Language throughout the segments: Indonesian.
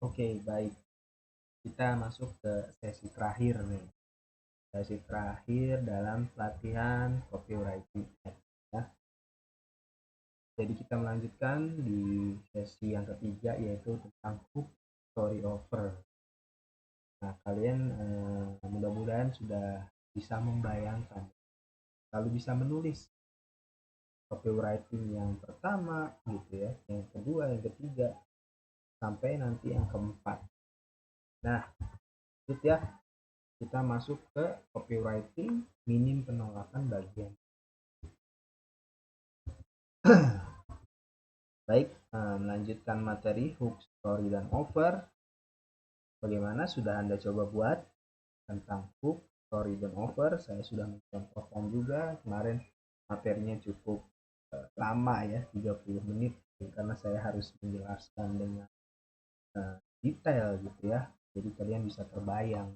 Oke, baik. Kita masuk ke sesi terakhir nih. Sesi terakhir dalam pelatihan copywriting. Ya. Jadi kita melanjutkan di sesi yang ketiga yaitu tentang hook story offer. Nah, kalian mudah-mudahan sudah bisa membayangkan, lalu bisa menulis copywriting yang pertama gitu ya, yang kedua, yang ketiga, sampai nanti yang keempat. Nah, itu ya, kita masuk ke copywriting minim penolakan bagian. Baik, melanjutkan materi hook, story, dan offer. Bagaimana, sudah Anda coba buat tentang hook, story, dan offer? Saya sudah mencontohkan juga kemarin, materinya cukup lama ya, 30 menit, karena saya harus menjelaskan dengan detail gitu ya. Jadi kalian bisa terbayang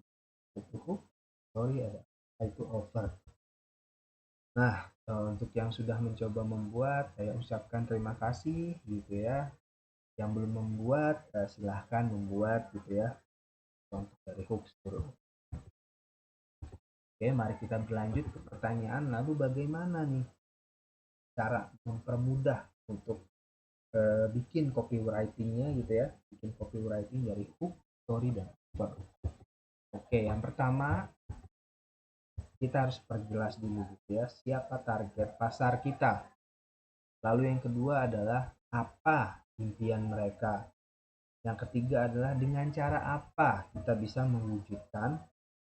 itu hook, story, ada itu offer. Nah, untuk yang sudah mencoba membuat, saya ucapkan terima kasih gitu ya. Yang belum membuat, silahkan membuat gitu ya, contoh dari hook story. Oke, mari kita berlanjut ke pertanyaan, lalu bagaimana nih cara mempermudah untuk bikin copywritingnya gitu ya, bikin copywriting dari hook, story, dan offer. Oke, yang pertama kita harus perjelas dulu gitu ya, siapa target pasar kita. Lalu yang kedua adalah apa impian mereka. Yang ketiga adalah dengan cara apa kita bisa mewujudkan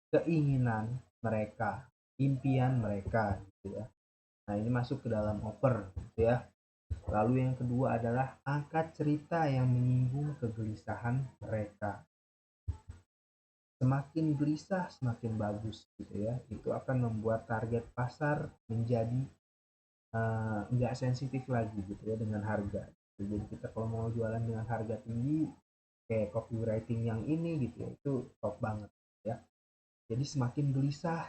keinginan mereka, impian mereka gitu ya. Nah, ini masuk ke dalam offer gitu ya. Lalu yang kedua adalah angkat cerita yang menyinggung kegelisahan mereka. Semakin gelisah, semakin bagus gitu ya. Itu akan membuat target pasar menjadi nggak sensitif lagi gitu ya dengan harga. Jadi kita kalau mau jualan dengan harga tinggi, kayak copywriting yang ini gitu ya, itu top banget ya. Jadi semakin gelisah,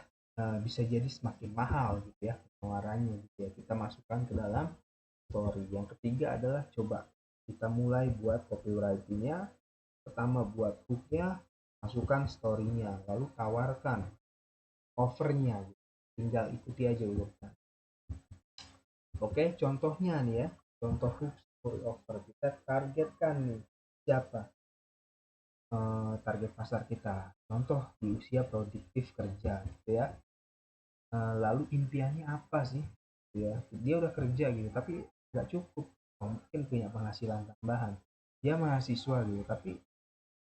bisa jadi semakin mahal gitu ya pengeluarannya gitu ya. Kita masukkan ke dalam story. Yang ketiga adalah coba kita mulai buat copywritingnya. Pertama buat hooknya, masukkan storynya, lalu tawarkan offernya, tinggal ikuti aja urutan. Oke, contohnya nih ya, contoh hook story offer, kita targetkan nih siapa target pasar kita, contoh di usia produktif kerja gitu ya. Lalu impiannya apa sih gitu ya, dia udah kerja gitu tapi nggak cukup, mungkin punya penghasilan tambahan, dia mahasiswa gitu tapi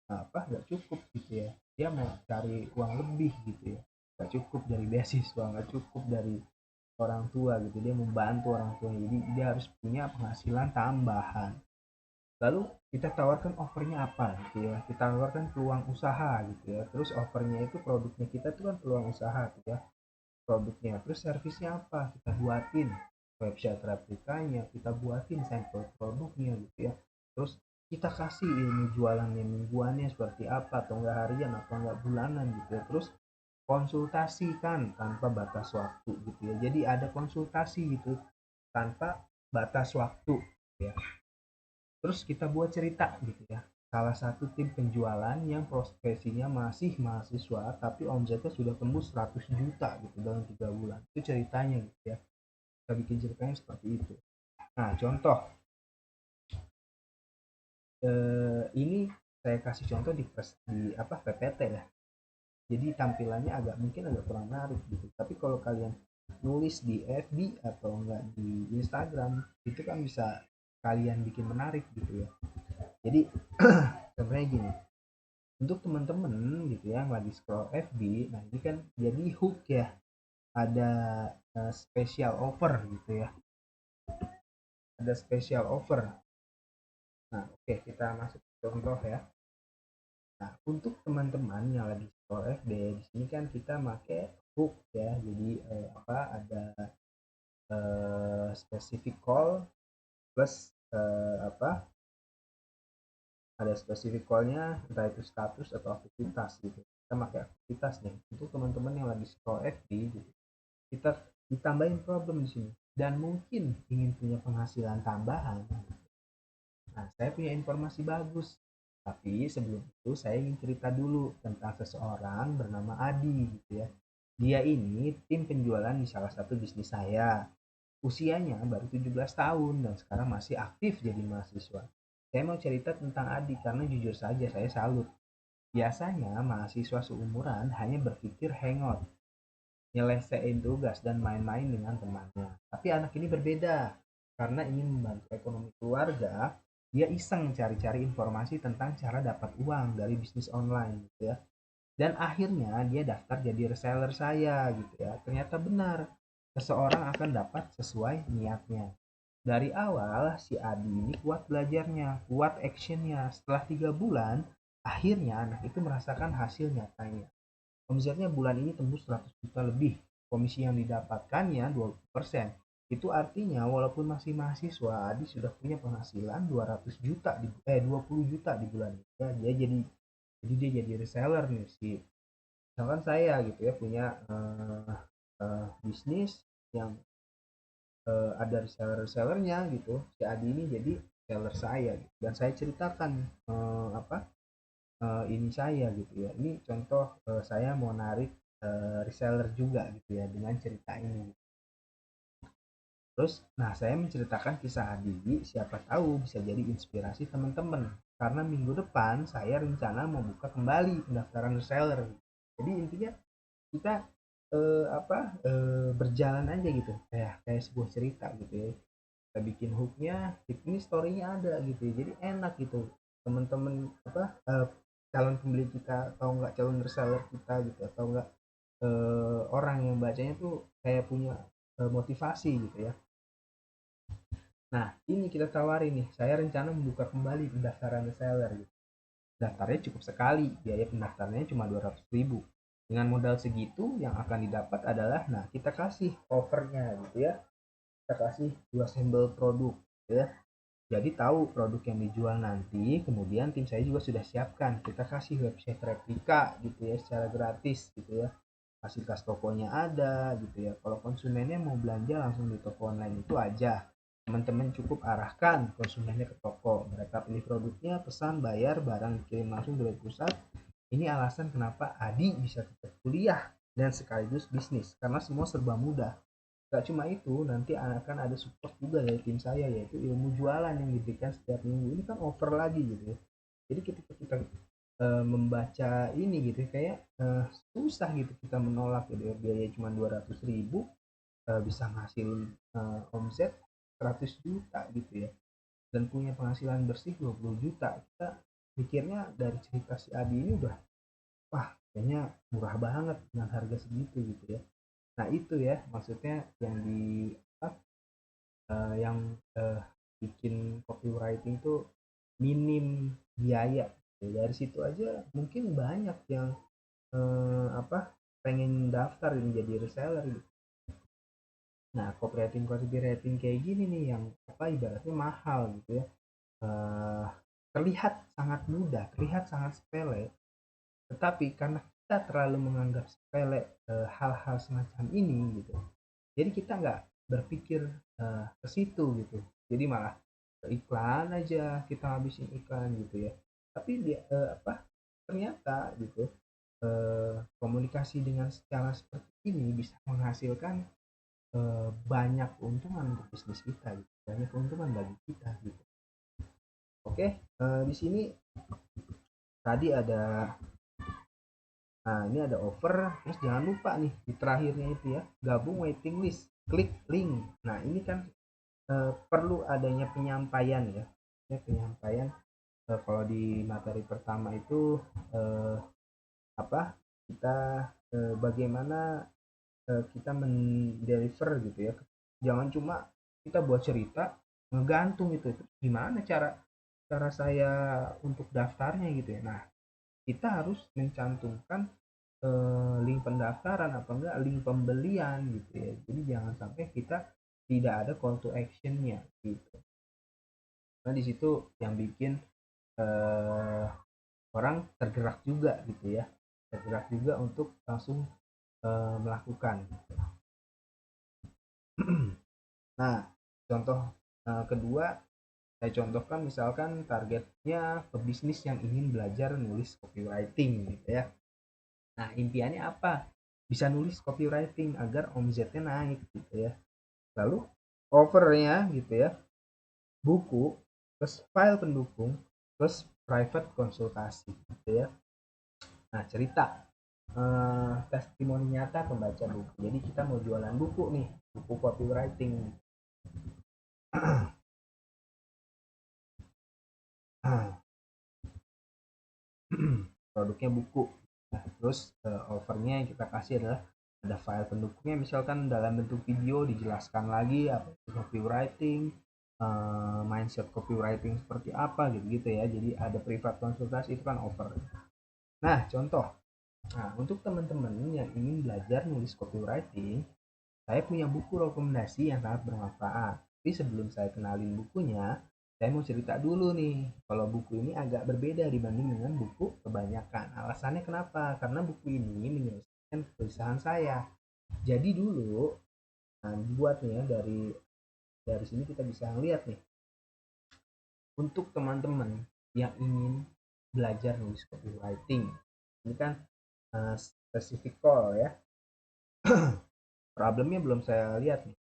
apa nggak cukup gitu ya, dia mau cari uang lebih gitu ya, nggak cukup dari beasiswa, nggak cukup dari orang tua gitu, dia membantu orang tua, jadi dia harus punya penghasilan tambahan. Lalu kita tawarkan offernya apa gitu ya, kita tawarkan peluang usaha gitu ya, terus offernya itu produknya kita tuh kan peluang usaha gitu ya, produknya, terus servisnya apa, kita buatin website replikanya, kita buatin sampel produknya gitu ya, terus kita kasih ilmu jualannya mingguannya seperti apa, atau enggak harian atau enggak bulanan gitu ya, terus konsultasikan tanpa batas waktu gitu ya, jadi ada konsultasi gitu tanpa batas waktu ya. Terus kita buat cerita gitu ya, salah satu tim penjualan yang profesinya masih mahasiswa tapi omsetnya sudah tembus 100 juta gitu dalam 3 bulan, itu ceritanya gitu ya, kita bikin ceritanya seperti itu. Nah, contoh ini saya kasih contoh di apa PPT ya, jadi tampilannya mungkin agak kurang menarik gitu, tapi kalau kalian nulis di FB atau enggak di Instagram, itu kan bisa kalian bikin menarik gitu ya. Jadi sebenarnya gini, untuk teman-teman gitu ya yang lagi scroll FB, nah ini kan jadi hook ya, ada special offer gitu ya, ada special offer. Nah, oke, kita masuk ke contoh ya. Nah, untuk teman-teman yang lagi scroll FB, di sini kan kita pakai hook ya, jadi apa, ada specific call plus apa, ada specific callnya, entah itu status atau aktivitas gitu, kita pakai aktivitas nih untuk teman-teman yang lagi scroll FB gitu, kita ditambahin problem di sini dan mungkin ingin punya penghasilan tambahan. Nah, saya punya informasi bagus. Tapi sebelum itu saya ingin cerita dulu tentang seseorang bernama Adi gitu ya. Dia ini tim penjualan di salah satu bisnis saya. Usianya baru 17 tahun dan sekarang masih aktif jadi mahasiswa. Saya mau cerita tentang Adi karena jujur saja saya salut. Biasanya mahasiswa seumuran hanya berpikir hangout, nyelesain tugas dan main-main dengan temannya. Tapi anak ini berbeda. Karena ingin membantu ekonomi keluarga, dia iseng cari-cari informasi tentang cara dapat uang dari bisnis online gitu ya. Dan akhirnya dia daftar jadi reseller saya gitu ya. Ternyata benar, seseorang akan dapat sesuai niatnya. Dari awal si Adi ini kuat belajarnya, kuat actionnya. Setelah 3 bulan, akhirnya anak itu merasakan hasil nyatanya. Omsetnya bulan ini tembus 100 juta lebih. Komisi yang didapatkannya 20%. Itu artinya walaupun masih mahasiswa, Adi sudah punya penghasilan 200 juta 20 juta di bulan ini. Ya, dia jadi reseller nih si. Misalkan saya gitu ya punya bisnis yang ada reseller-resellernya gitu. Si Adi ini jadi seller saya gitu. Dan saya ceritakan ini saya gitu ya. Ini contoh saya mau narik reseller juga gitu ya dengan cerita ini. Terus, nah saya menceritakan kisah Adi, siapa tahu bisa jadi inspirasi teman-teman. Karena minggu depan saya rencana membuka kembali pendaftaran reseller. Jadi intinya kita berjalan aja gitu, kayak sebuah cerita gitu ya. Kita bikin hooknya, ini storynya ada gitu ya. Jadi enak gitu teman-teman calon pembeli kita atau enggak calon reseller kita gitu atau enggak orang yang bacanya tuh kayak punya motivasi gitu ya. Nah ini kita tawarin nih, saya rencana membuka kembali pendaftaran reseller gitu. Daftarnya cukup sekali, biaya pendaftarannya cuma 200.000. Dengan modal segitu yang akan didapat adalah, nah kita kasih offernya gitu ya, kita kasih 2 sampel produk gitu ya. Jadi tahu produk yang dijual nanti, kemudian tim saya juga sudah siapkan, kita kasih website replika gitu ya secara gratis gitu ya. Fasilitas tokonya ada gitu ya. Kalau konsumennya mau belanja langsung di toko online itu aja, teman-teman cukup arahkan konsumennya ke toko, mereka pilih produknya, pesan, bayar, barang dikirim langsung dari pusat. Ini alasan kenapa Adi bisa tetap kuliah dan sekaligus bisnis, karena semua serba mudah. Gak cuma itu, nanti akan ada support juga dari tim saya, yaitu ilmu jualan yang diberikan setiap minggu. Ini kan offer lagi gitu ya. Jadi ketika kita membaca ini gitu ya, kayak susah gitu kita menolak gitu ya. Biaya cuma 200.000 bisa ngasilin omset 100 juta gitu ya. Dan punya penghasilan bersih 20 juta. Kita mikirnya dari cerita si Adi ini udah, wah kayaknya murah banget dengan harga segitu gitu ya. Nah itu ya maksudnya yang di yang uh, bikin copywriting tuh minim biaya. Ya, dari situ aja mungkin banyak yang pengen daftar ini jadi reseller gitu. Nah copywriting kayak gini nih yang ibaratnya mahal gitu ya. uh, Terlihat sangat mudah, terlihat sangat sepele, tetapi karena kita terlalu menganggap sepele hal-hal semacam ini gitu, jadi kita nggak berpikir ke situ gitu. Jadi malah iklan aja, kita habisin iklan gitu ya. Tapi dia ternyata gitu komunikasi dengan cara seperti ini bisa menghasilkan banyak keuntungan untuk bisnis kita gitu. Banyak keuntungan bagi kita gitu. Oke, di sini tadi ada, nah ini ada offer, terus jangan lupa nih di terakhirnya itu ya, gabung waiting list, klik link. Nah ini kan perlu adanya penyampaian ya, penyampaian kalau di materi pertama itu eh, apa kita bagaimana kita mendeliver gitu ya. Jangan cuma kita buat cerita ngegantung itu gimana cara cara saya untuk daftarnya gitu ya. Nah kita harus mencantumkan link pendaftaran apa enggak link pembelian gitu ya. Jadi jangan sampai kita tidak ada call to actionnya gitu. Nah di situ yang bikin eh, orang tergerak juga gitu ya, tergerak juga untuk langsung melakukan. Nah contoh kedua Saya contohkan misalkan targetnya pebisnis yang ingin belajar nulis copywriting gitu ya. Nah, impiannya apa? Bisa nulis copywriting agar omzetnya naik gitu ya. Lalu offernya gitu ya, buku plus file pendukung plus private konsultasi gitu ya. Nah, cerita testimoni nyata pembaca buku. Jadi kita mau jualan buku nih, buku copywriting. Produknya buku. Nah, terus offernya yang kita kasih adalah ada file pendukungnya, misalkan dalam bentuk video dijelaskan lagi apa itu copywriting, mindset copywriting seperti apa gitu ya. Jadi ada private konsultasi, itu kan offer. Nah, contoh. Nah, untuk teman-teman yang ingin belajar nulis copywriting, saya punya buku rekomendasi yang sangat bermanfaat. Tapi sebelum saya kenalin bukunya, saya mau cerita dulu nih, kalau buku ini agak berbeda dibanding dengan buku kebanyakan. Alasannya kenapa? Karena buku ini menyelesaikan kegelisahan saya. Jadi dulu, nah buat nih ya, dari sini kita bisa lihat nih, untuk teman-teman yang ingin belajar nulis copywriting, ini kan spesifik call ya. Problemnya belum saya lihat nih.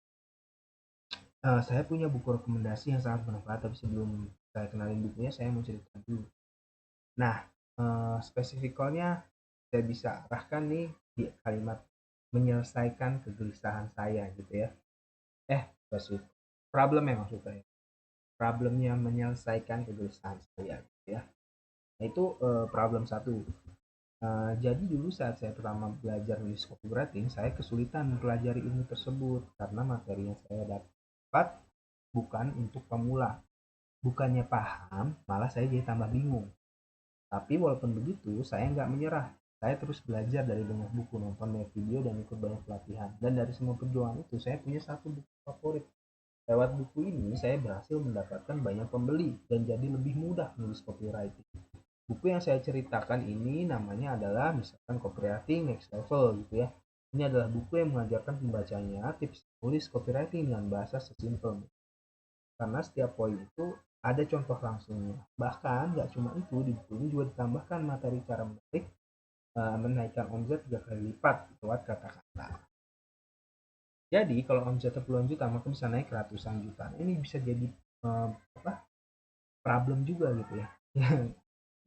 Saya punya buku rekomendasi yang sangat bermanfaat, tapi sebelum saya kenalin bukunya, saya mau cerita dulu. Nah, spesifikalnya saya bisa arahkan nih di kalimat menyelesaikan kegelisahan saya gitu ya. Spesifik. Problemnya maksud saya. Problemnya menyelesaikan kegelisahan saya gitu ya. Nah, itu problem satu. Jadi dulu saat saya pertama belajar nulis copywriting, saya kesulitan mempelajari ilmu tersebut karena materi yang saya dapat bukan untuk pemula. Bukannya paham, malah saya jadi tambah bingung. Tapi walaupun begitu, saya nggak menyerah. Saya terus belajar dari banyak buku, nonton banyak video, dan ikut banyak pelatihan. Dan dari semua perjuangan itu, saya punya satu buku favorit. Lewat buku ini, saya berhasil mendapatkan banyak pembeli dan jadi lebih mudah menulis copywriting. Buku yang saya ceritakan ini namanya adalah misalkan Copywriting Next Level gitu ya. Ini adalah buku yang mengajarkan pembacanya tips menulis copywriting dengan bahasa sesimpel. Karena setiap poin itu ada contoh langsungnya. Bahkan nggak cuma itu, di buku ini juga ditambahkan materi cara menarik, menaikkan omset 3 kali lipat lewat kata-kata. Jadi kalau omsetnya puluhan juta, maka bisa naik ratusan juta. Ini bisa jadi problem juga gitu ya.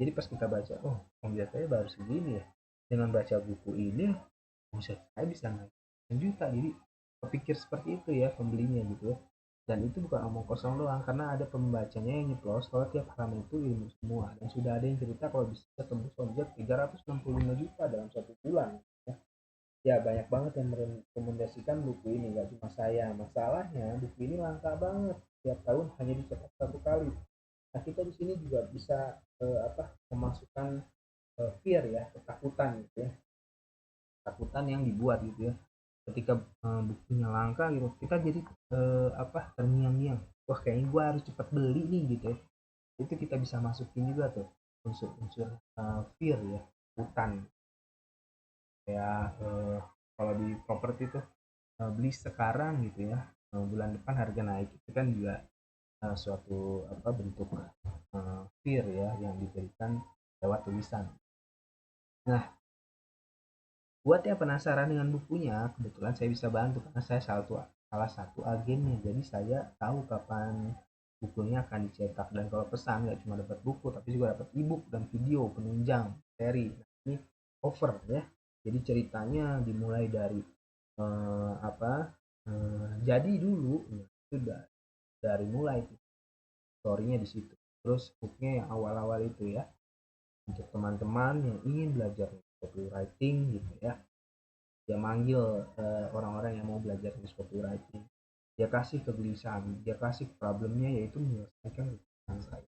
Jadi pas kita baca, oh omsetnya baru segini ya. Dengan baca buku ini, omset saya bisa naik juta. Jadi kepikir seperti itu ya pembelinya gitu ya. Dan itu bukan omong kosong doang, karena ada pembacanya yang nyeplos kalau tiap halaman itu ilmu semua. Dan sudah ada yang cerita kalau bisa tembus omset 365 juta dalam 1 bulan ya. Ya banyak banget yang merekomendasikan buku ini, gak cuma saya. Masalahnya buku ini langka banget, tiap tahun hanya dicetak 1 kali. Nah, kita di sini juga bisa memasukkan fear ya, ketakutan gitu ya, ketakutan yang dibuat gitu ya. Ketika bukunya langka gitu, kita jadi terngiang-ngiang, wah kayaknya gue harus cepat beli nih gitu ya. Itu kita bisa masukin juga tuh unsur-unsur fear ya, ketakutan. Kayak kalau di properti tuh beli sekarang gitu ya, bulan depan harga naik, itu kan juga suatu bentuk fear ya yang diberikan lewat tulisan. Nah, buat yang penasaran dengan bukunya, kebetulan saya bisa bantu karena saya salah satu agennya. Jadi saya tahu kapan bukunya akan dicetak, dan kalau pesan nggak cuma dapat buku tapi juga dapat ebook dan video penunjang seri. Nah, ini over ya. Jadi ceritanya dimulai dari jadi dulu ya, sudah dari mulai storynya di situ. Terus booknya yang awal-awal itu ya, untuk teman-teman yang ingin belajar copywriting gitu ya, dia manggil orang-orang yang mau belajar copywriting, dia kasih kegelisahan, dia kasih problemnya, yaitu menyelesaikan kegelisahan saya.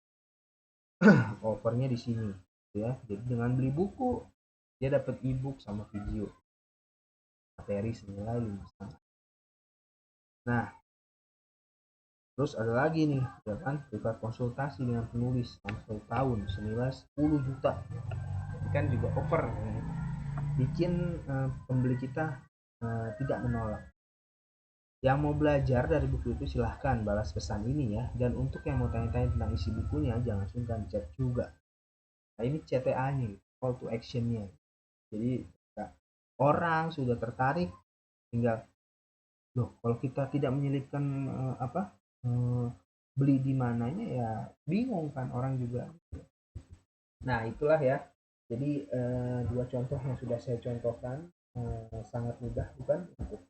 Offernya di sini ya. Jadi dengan beli buku, dia dapat ebook sama video materi senilai 5,5. Nah, terus ada lagi nih ya kan, kita konsultasi dengan penulis selama 1 tahun senilai 10 juta. Ini kan juga over ya. Bikin pembeli kita tidak menolak. Yang mau belajar dari buku itu silahkan balas pesan ini ya. Dan untuk yang mau tanya-tanya tentang isi bukunya, jangan sungkan chat juga. Nah ini CTA-nya, call to action-nya. Jadi orang sudah tertarik, tinggal loh kalau kita tidak menyelipkan beli di mananya ya bingung kan orang juga. Nah itulah ya. Jadi dua contoh yang sudah saya contohkan sangat mudah bukan untuk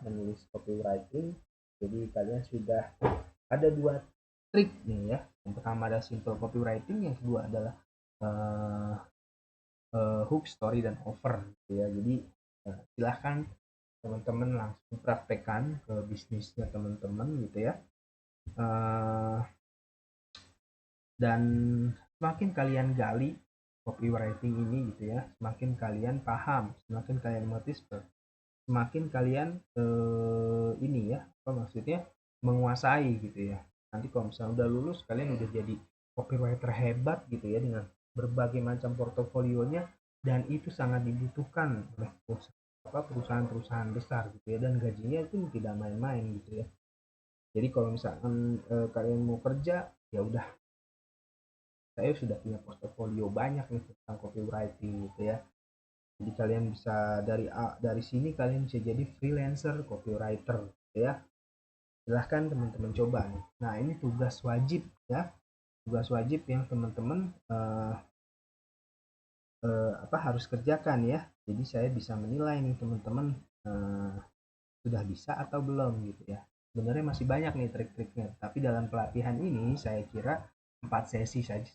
menulis copywriting. Jadi kalian sudah ada dua trik nih ya. Yang pertama ada simple copywriting, yang kedua adalah uh, hook, story, dan offer gitu ya. Jadi silahkan teman-teman langsung praktekkan ke bisnisnya teman-teman gitu ya. Dan semakin kalian gali copywriting ini gitu ya, semakin kalian paham, semakin kalian mengerti, semakin kalian ini ya apa maksudnya menguasai gitu ya. Nanti kalau misalnya udah lulus kalian udah jadi copywriter hebat gitu ya dengan berbagai macam portofolionya, dan itu sangat dibutuhkan oleh perusahaan-perusahaan besar gitu ya, dan gajinya itu tidak main-main gitu ya. Jadi kalau misalkan kalian mau kerja ya udah, saya sudah punya portofolio banyak nih tentang copywriting gitu ya. Jadi kalian bisa dari sini kalian bisa jadi freelancer copywriter gitu ya. Silahkan teman-teman coba nih. Nah ini tugas wajib ya, tugas wajib yang teman-teman harus kerjakan ya. Jadi saya bisa menilai nih teman-teman sudah bisa atau belum gitu ya. Sebenarnya masih banyak nih trik-triknya, tapi dalam pelatihan ini saya kira 4 sesi saja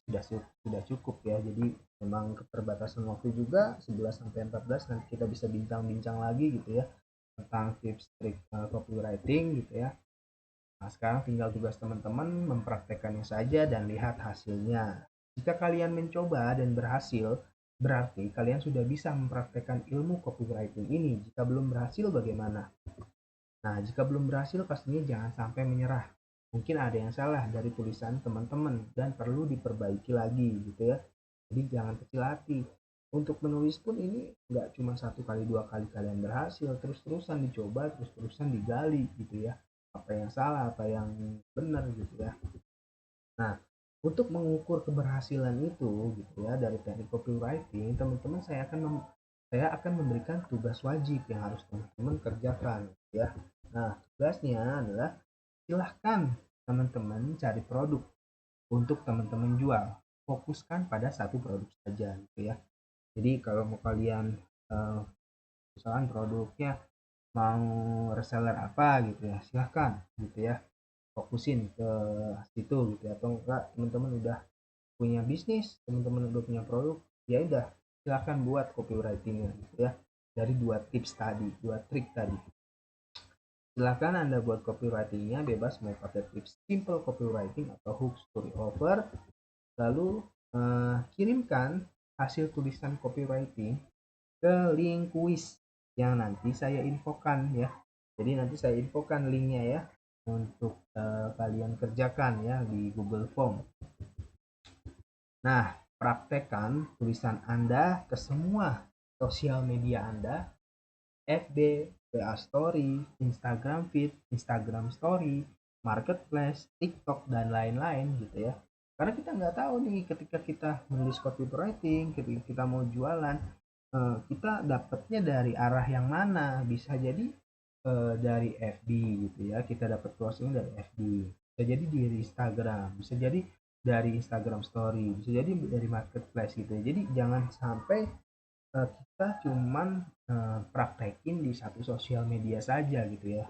sudah cukup ya. Jadi memang keterbatasan waktu juga 11 sampai 14, nanti kita bisa bincang-bincang lagi gitu ya tentang tips trik copywriting gitu ya. Nah, sekarang tinggal tugas teman-teman mempraktekannya saja dan lihat hasilnya. Jika kalian mencoba dan berhasil, berarti kalian sudah bisa mempraktekkan ilmu copywriting ini. Jika belum berhasil, bagaimana? Nah, jika belum berhasil, pastinya jangan sampai menyerah. Mungkin ada yang salah dari tulisan teman-teman dan perlu diperbaiki lagi gitu ya. Jadi jangan kecil hati. Untuk menulis pun ini nggak cuma satu kali dua kali kalian berhasil, terus-terusan dicoba, terus-terusan digali gitu ya. Apa yang salah, apa yang benar gitu ya. Nah, untuk mengukur keberhasilan itu gitu ya dari teknik copywriting, teman-teman saya akan memberikan tugas wajib yang harus teman-teman kerjakan ya. Nah, tugasnya adalah silahkan teman-teman cari produk untuk teman-teman jual. Fokuskan pada satu produk saja gitu ya. Jadi kalau mau kalian misalkan produknya mau reseller apa gitu ya, silahkan gitu ya. Fokusin ke situ gitu ya. Atau enggak teman-teman udah punya bisnis, teman-teman udah punya produk, ya udah silahkan buat copywritingnya gitu ya. Dari dua tips tadi, dua trik tadi. Silahkan Anda buat copywritingnya bebas, mau pakai tips simple copywriting atau hook, story, offer. Lalu kirimkan hasil tulisan copywriting ke link kuis yang nanti saya infokan ya. Jadi nanti saya infokan linknya ya untuk kalian kerjakan ya di Google Form. Nah, praktekkan tulisan Anda ke semua sosial media Anda, FB, WA Story, Instagram Feed, Instagram Story, Marketplace, TikTok, dan lain-lain gitu ya. Karena kita nggak tahu nih ketika kita menulis copywriting, ketika kita mau jualan, kita dapatnya dari arah yang mana. Bisa jadi dari FB gitu ya, kita dapat closing dari FB. Bisa jadi dari Instagram, bisa jadi dari Instagram Story, bisa jadi dari Marketplace gitu ya. Jadi jangan sampai kita cuman praktekin di satu sosial media saja gitu ya.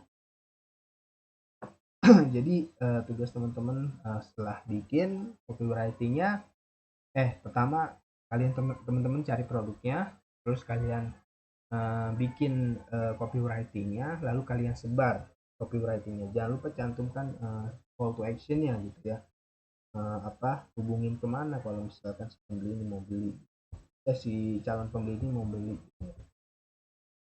Jadi tugas teman-teman setelah bikin copywritingnya, pertama kalian teman-teman cari produknya, terus kalian bikin copywritingnya, lalu kalian sebar copywritingnya. Jangan lupa cantumkan call to actionnya gitu ya. Hubungin kemana kalau misalkan si pembeli ini mau beli, si calon pembeli ini mau beli.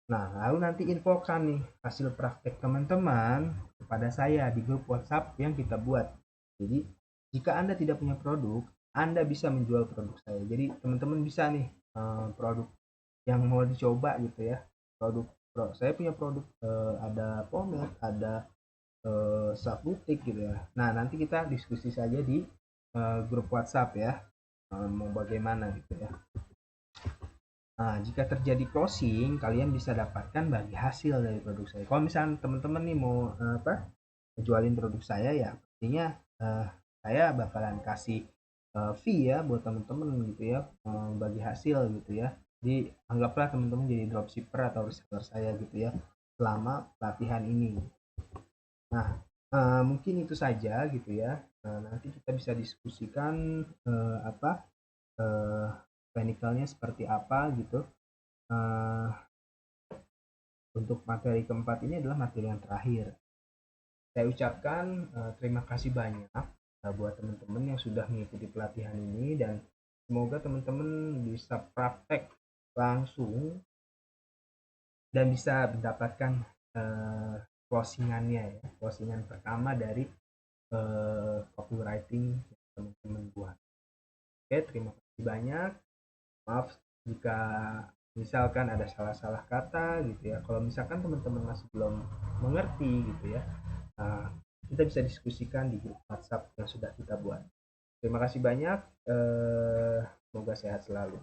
Nah, lalu nanti infokan nih hasil praktek teman-teman kepada saya di grup WhatsApp yang kita buat. Jadi, jika Anda tidak punya produk, Anda bisa menjual produk saya. Jadi, teman-teman bisa nih produk yang mau dicoba gitu ya. Produk saya punya produk, ada pomade, ada self butik gitu ya. Nah, nanti kita diskusi saja di grup WhatsApp ya. Mau bagaimana gitu ya. Nah, jika terjadi closing, kalian bisa dapatkan bagi hasil dari produk saya. Kalau misalnya teman-teman nih mau jualin produk saya ya, pastinya saya bakalan kasih fee ya buat teman-teman gitu ya, bagi hasil gitu ya. Jadi anggaplah teman-teman jadi dropshipper atau reseller saya gitu ya selama pelatihan ini. Nah, mungkin itu saja gitu ya. Nanti kita bisa diskusikan apa eh, teknikalnya seperti apa gitu. Eh, untuk materi keempat ini adalah materi yang terakhir. Saya ucapkan terima kasih banyak buat teman-teman yang sudah mengikuti pelatihan ini, dan semoga teman-teman bisa praktek langsung dan bisa mendapatkan closingannya ya, closingan pertama dari copywriting yang teman-teman buat. Oke, terima kasih banyak. Maaf jika misalkan ada salah-salah kata gitu ya. Kalau misalkan teman-teman masih belum mengerti gitu ya, kita bisa diskusikan di grup WhatsApp yang sudah kita buat. Terima kasih banyak. Semoga sehat selalu.